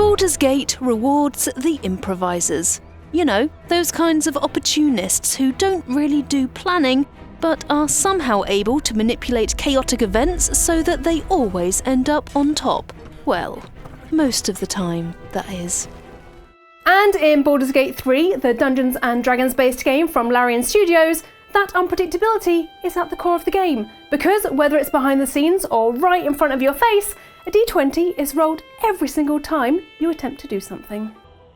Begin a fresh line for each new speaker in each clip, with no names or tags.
Baldur's Gate rewards the improvisers. You know, those kinds of opportunists who don't really do planning, but are somehow able to manipulate chaotic events so that they always end up on top. Well, most of the time, that is.
And in Baldur's Gate 3, the Dungeons & Dragons based game from Larian Studios, that unpredictability is at the core of the game, because whether it's behind the scenes or right in front of your face, a d20 is rolled every single time you attempt to do something.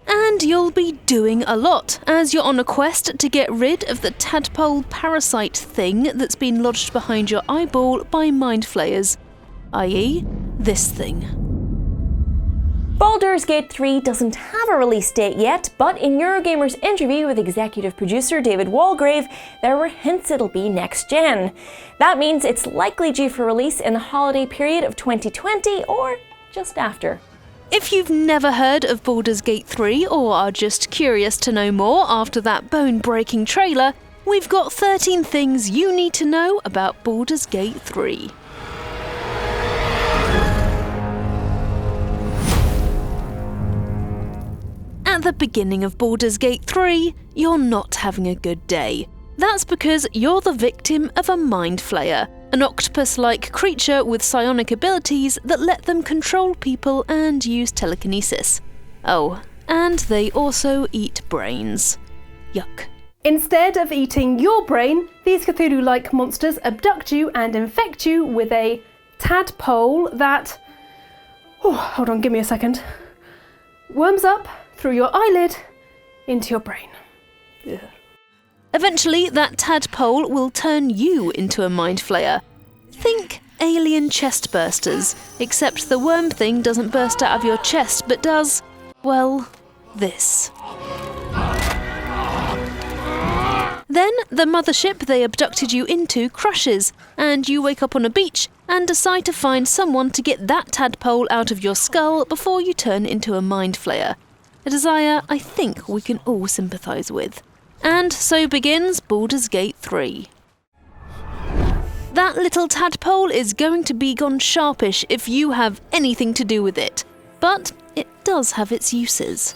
And you'll be doing a lot, as you're on a quest to get rid of the tadpole parasite thing that's been lodged behind your eyeball by Mind Flayers, i.e. this thing.
Baldur's Gate 3 doesn't have a release date yet, but in Eurogamer's interview with executive producer David Walgrave, there were hints it'll be next gen. That means it's likely due for release in the holiday period of 2020 or just after.
If you've never heard of Baldur's Gate 3 or are just curious to know more after that bone-breaking trailer, we've got 13 things you need to know about Baldur's Gate 3. At the beginning of Baldur's Gate 3, you're not having a good day. That's because you're the victim of a Mind Flayer, an octopus-like creature with psionic abilities that let them control people and use telekinesis. Oh, and they also eat brains. Yuck.
Instead of eating your brain, these Cthulhu-like monsters abduct you and infect you with a tadpole that... hold on, give me a second. Worms up through your eyelid into your brain. Ugh.
Eventually, that tadpole will turn you into a Mind Flayer. Think alien chest bursters, except the worm thing doesn't burst out of your chest but does, well, this. Then the mothership they abducted you into crashes, and you wake up on a beach and decide to find someone to get that tadpole out of your skull before you turn into a Mind Flayer. A desire I think we can all sympathise with. And so begins Baldur's Gate 3. That little tadpole is going to be gone sharpish if you have anything to do with it, but it does have its uses.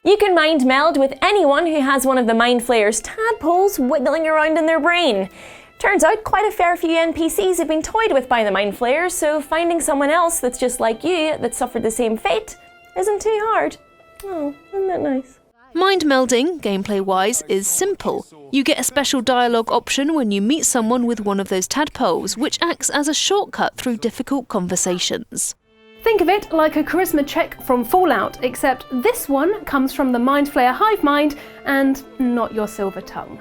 You can mind meld with anyone who has one of the Mind Flayers' tadpoles wiggling around in their brain. Turns out quite a fair few NPCs have been toyed with by the Mind Flayers, so finding someone else that's just like you that suffered the same fate isn't too hard. Oh, isn't that nice?
Mind melding, gameplay-wise, is simple. You get a special dialogue option when you meet someone with one of those tadpoles, which acts as a shortcut through difficult conversations.
Think of it like a charisma check from Fallout, except this one comes from the Mind Flayer hive mind and not your silver tongue.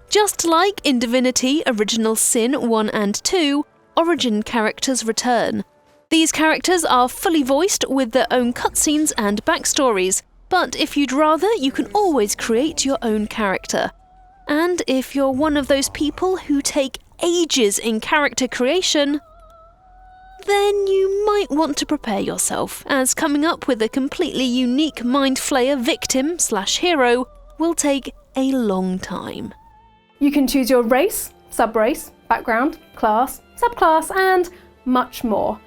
Just like in Divinity Original Sin 1 and 2, origin characters return. These characters are fully voiced with their own cutscenes and backstories, but if you'd rather, you can always create your own character. And if you're one of those people who take ages in character creation, then you might want to prepare yourself, as coming up with a completely unique Mind Flayer victim/hero will take a long time.
You can choose your race, sub-race, background, class, subclass, and much more.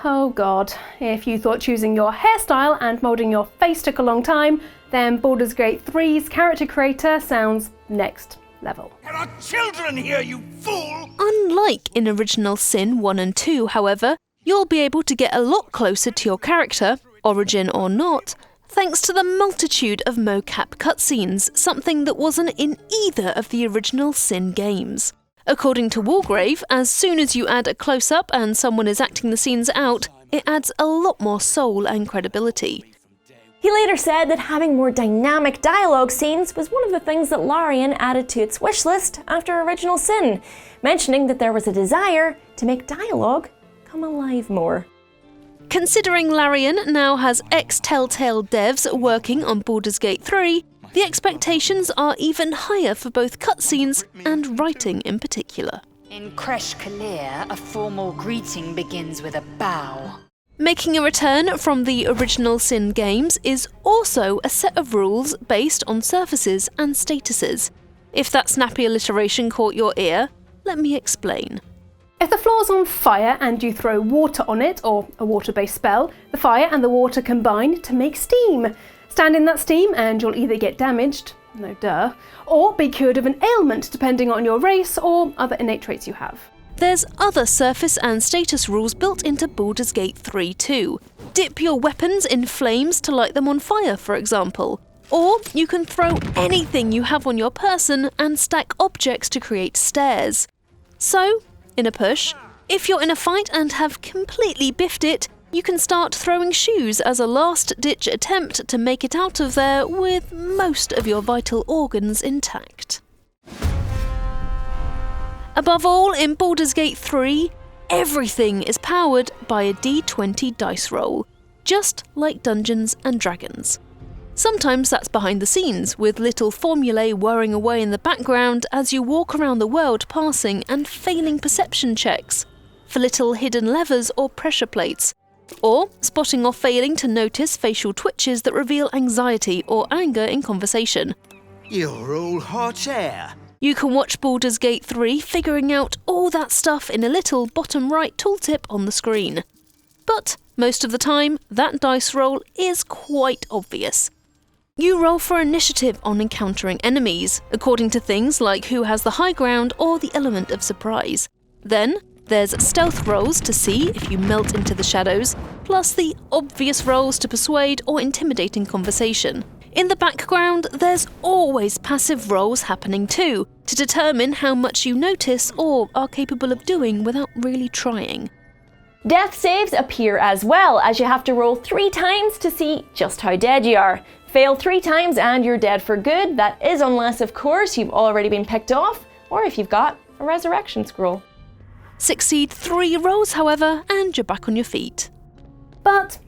Oh god, if you thought choosing your hairstyle and moulding your face took a long time, then Baldur's Gate 3's character creator sounds next level.
There are children here, you fool!
Unlike in Original Sin 1 and 2, however, you'll be able to get a lot closer to your character, origin or not, thanks to the multitude of mocap cutscenes, something that wasn't in either of the Original Sin games. According to Walgrave, as soon as you add a close-up and someone is acting the scenes out, it adds a lot more soul and credibility.
He later said that having more dynamic dialogue scenes was one of the things that Larian added to its wishlist after Original Sin, mentioning that there was a desire to make dialogue come alive more.
Considering Larian now has ex-Telltale devs working on Baldur's Gate 3, the expectations are even higher for both cutscenes and writing in particular.
In Kresh Kalir, a formal greeting begins with a bow.
Making a return from the Original Sin games is also a set of rules based on surfaces and statuses. If that snappy alliteration caught your ear, let me explain.
If the floor's on fire and you throw water on it, or a water-based spell, the fire and the water combine to make steam. Stand in that steam and you'll either get damaged, no duh, or be cured of an ailment depending on your race or other innate traits you have.
There's other surface and status rules built into Baldur's Gate 3 too. Dip your weapons in flames to light them on fire, for example. Or you can throw anything you have on your person and stack objects to create stairs. So, in a push, if you're in a fight and have completely biffed it, you can start throwing shoes as a last-ditch attempt to make it out of there with most of your vital organs intact. Above all, in Baldur's Gate 3, everything is powered by a D20 dice roll, just like Dungeons and Dragons. Sometimes that's behind the scenes, with little formulae whirring away in the background as you walk around the world passing and failing perception checks for little hidden levers or pressure plates, or spotting or failing to notice facial twitches that reveal anxiety or anger in conversation.
You're all hot air.
You can watch Baldur's Gate 3 figuring out all that stuff in a little bottom right tooltip on the screen. But most of the time, that dice roll is quite obvious. You roll for initiative on encountering enemies, according to things like who has the high ground or the element of surprise. Then, there's stealth rolls to see if you melt into the shadows, plus the obvious rolls to persuade or intimidate in conversation. In the background, there's always passive rolls happening too, to determine how much you notice or are capable of doing without really trying.
Death saves appear as well, as you have to roll 3 times to see just how dead you are. Fail 3 times and you're dead for good. That is unless, of course, you've already been picked off, or if you've got a resurrection scroll.
Succeed 3 rolls, however, and you're back on your feet.
But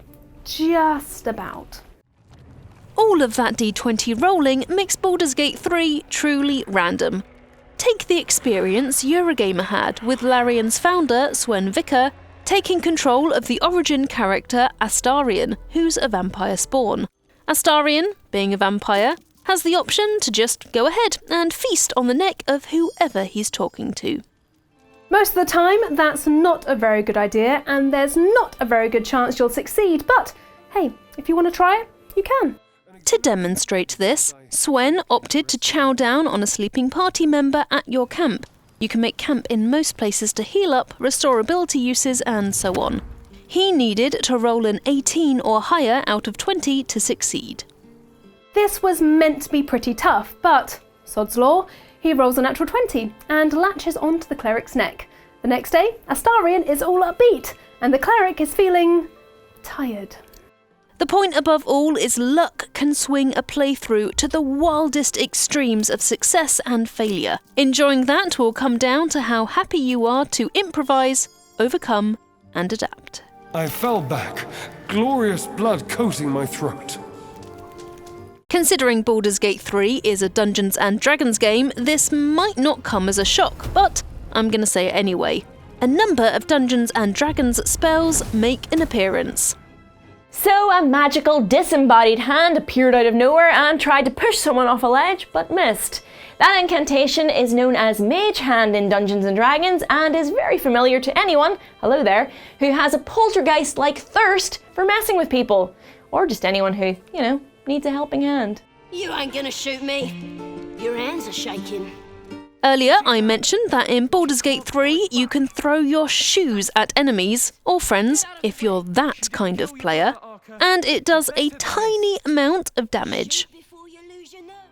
just about.
All of that D20 rolling makes Baldur's Gate 3 truly random. Take the experience Eurogamer had with Larian's founder, Swen Vicker, taking control of the origin character Astarion, who's a vampire spawn. Astarion, being a vampire, has the option to just go ahead and feast on the neck of whoever he's talking to.
Most of the time, that's not a very good idea, and there's not a very good chance you'll succeed, but hey, if you want to try it, you can.
To demonstrate this, Swen opted to chow down on a sleeping party member at your camp. You can make camp in most places to heal up, restore ability uses, and so on. He needed to roll an 18 or higher out of 20 to succeed.
This was meant to be pretty tough, but sod's law, he rolls a natural 20 and latches onto the cleric's neck. The next day, Astarion is all upbeat, and the cleric is feeling tired.
The point above all is luck can swing a playthrough to the wildest extremes of success and failure. Enjoying that will come down to how happy you are to improvise, overcome, and adapt.
I fell back, glorious blood coating my throat.
Considering Baldur's Gate 3 is a Dungeons and Dragons game, this might not come as a shock, but I'm gonna say it anyway. A number of Dungeons and Dragons spells make an appearance.
So a magical disembodied hand appeared out of nowhere and tried to push someone off a ledge, but missed. That incantation is known as Mage Hand in Dungeons & Dragons and is very familiar to anyone, hello there, who has a poltergeist-like thirst for messing with people. Or just anyone who, needs a helping hand.
You ain't gonna shoot me. Your hands are shaking.
Earlier, I mentioned that in Baldur's Gate 3, you can throw your shoes at enemies, or friends, if you're that kind of player, and it does a tiny amount of damage.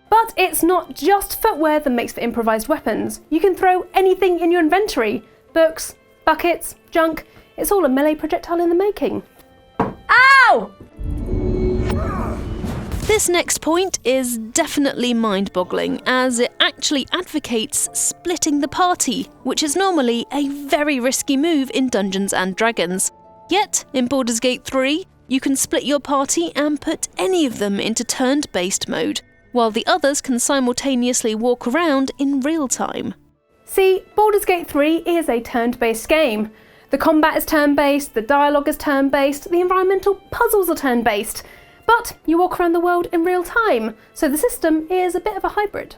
But it's not just footwear that makes for improvised weapons. You can throw anything in your inventory. Books, buckets, junk. It's all a melee projectile in the making.
Ow!
This next point is definitely mind-boggling, as it actually advocates splitting the party, which is normally a very risky move in Dungeons and Dragons. Yet, in Baldur's Gate 3, you can split your party and put any of them into turn-based mode, while the others can simultaneously walk around in real time.
See, Baldur's Gate 3 is a turn-based game. The combat is turn-based, the dialogue is turn-based, the environmental puzzles are turn-based. But you walk around the world in real time, so the system is a bit of a hybrid.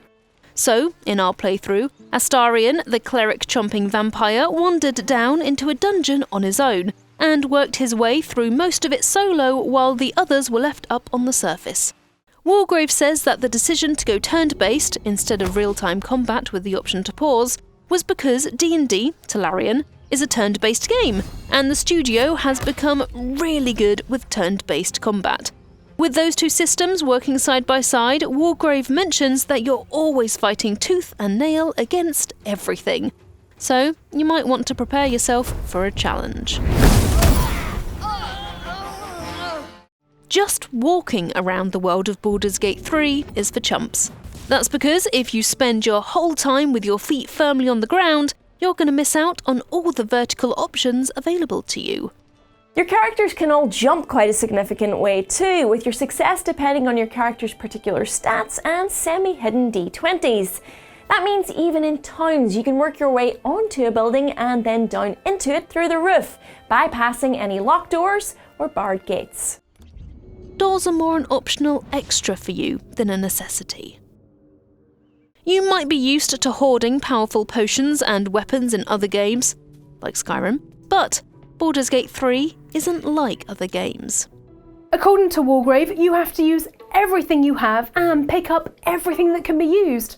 So, in our playthrough, Astarion, the cleric-chomping vampire, wandered down into a dungeon on his own, and worked his way through most of it solo while the others were left up on the surface. Wargrave says that the decision to go turn-based, instead of real-time combat with the option to pause, was because D&D, to Larian, is a turn-based game, and the studio has become really good with turn-based combat. With those two systems working side by side, Wargrave mentions that you're always fighting tooth and nail against everything. So, you might want to prepare yourself for a challenge. Just walking around the world of Baldur's Gate 3 is for chumps. That's because if you spend your whole time with your feet firmly on the ground, you're going to miss out on all the vertical options available to you.
Your characters can all jump quite a significant way too, with your success depending on your character's particular stats and semi-hidden d20s. That means even in towns you can work your way onto a building and then down into it through the roof, bypassing any locked doors or barred gates.
Doors are more an optional extra for you than a necessity. You might be used to hoarding powerful potions and weapons in other games, like Skyrim, but Baldur's Gate 3 isn't like other games.
According to Wargrave, you have to use everything you have and pick up everything that can be used.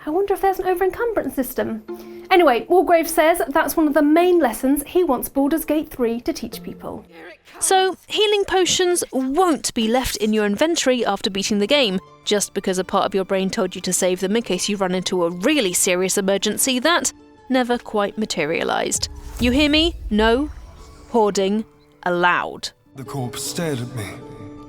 I wonder if there's an over-encumbrance system. Anyway, Wargrave says that's one of the main lessons he wants Baldur's Gate 3 to teach people.
So, healing potions won't be left in your inventory after beating the game, just because a part of your brain told you to save them in case you run into a really serious emergency that never quite materialised. You hear me? No hoarding allowed.
The corpse stared at me,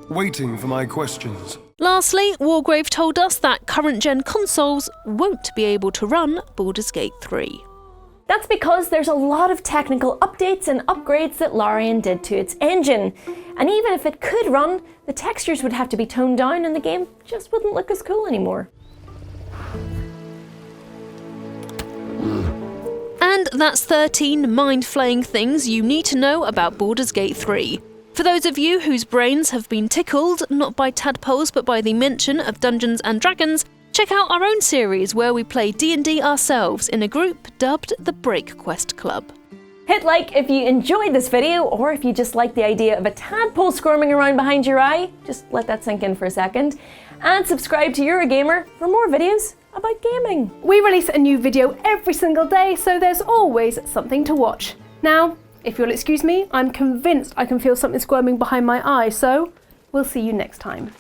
waiting for my questions.
Lastly, Wargrave told us that current-gen consoles won't be able to run Baldur's Gate 3.
That's because there's a lot of technical updates and upgrades that Larian did to its engine. And even if it could run, the textures would have to be toned down and the game just wouldn't look as cool anymore.
And that's 13 mind-flaying things you need to know about Baldur's Gate 3. For those of you whose brains have been tickled, not by tadpoles but by the mention of Dungeons & Dragons, check out our own series where we play D&D ourselves in a group dubbed the Break Quest Club.
Hit like if you enjoyed this video, or if you just like the idea of a tadpole squirming around behind your eye, just let that sink in for a second. And subscribe to Eurogamer for more videos about gaming.
We release a new video every single day, so there's always something to watch. Now, if you'll excuse me, I'm convinced I can feel something squirming behind my eye, so we'll see you next time.